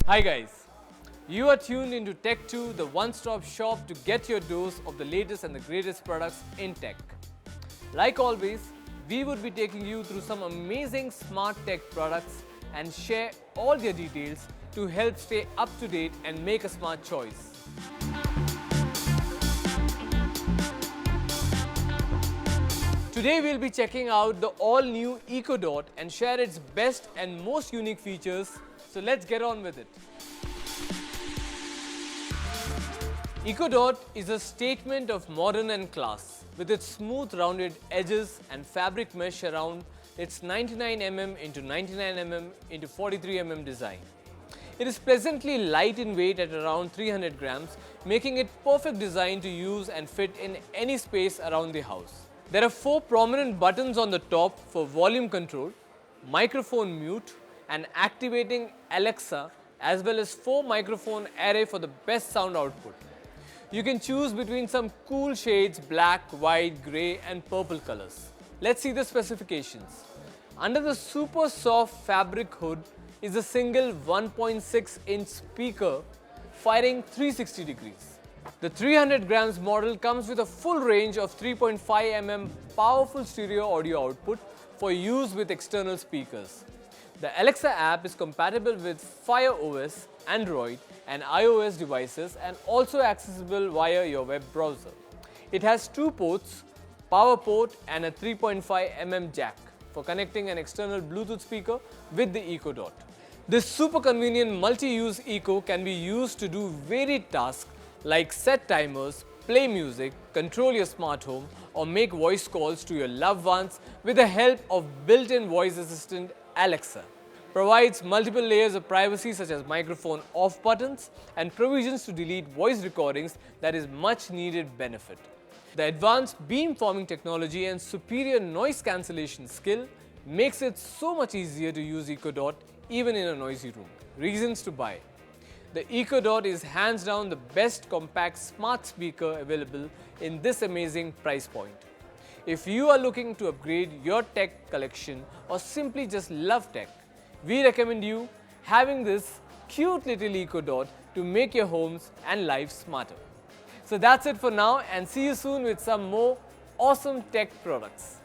Hi guys, you are tuned into Tech 2, the one-stop shop to get your dose of the latest and the greatest products in tech. Like always, we would be taking you through some amazing smart tech products and share all their details to help stay up to date and make a smart choice. Today we'll be checking out the all-new EcoDot and share its best and most unique features. So let's get on with it. EcoDot is a statement of modern and class with its smooth rounded edges and fabric mesh around its 99mm into 99mm into 43mm design. It is pleasantly light in weight at around 300 grams, making it perfect design to use and fit in any space around the house. There are 4 prominent buttons on the top for volume control, microphone mute, and activating Alexa, as well as 4 microphone array for the best sound output. You can choose between some cool shades: black, white, grey and purple colors. Let's see the specifications. Under the super soft fabric hood is a single 1.6-inch speaker firing 360 degrees. The 300 grams model comes with a full range of 3.5 mm powerful stereo audio output for use with external speakers. The Alexa app is compatible with Fire OS, Android and iOS devices and also accessible via your web browser. It has 2 ports, power port and a 3.5 mm jack for connecting an external Bluetooth speaker with the EcoDot. This super convenient multi-use Eco can be used to do varied tasks like set timers, play music, control your smart home or make voice calls to your loved ones with the help of built-in voice assistant Alexa. Provides multiple layers of privacy such as microphone off buttons and provisions to delete voice recordings that is much needed benefit. The advanced beamforming technology and superior noise cancellation skill makes it so much easier to use EcoDot even in a noisy room. Reasons to buy. The EcoDot is hands down the best compact smart speaker available in this amazing price point. If you are looking to upgrade your tech collection or simply just love tech, we recommend you having this cute little EcoDot to make your homes and life smarter. So that's it for now and see you soon with some more awesome tech products.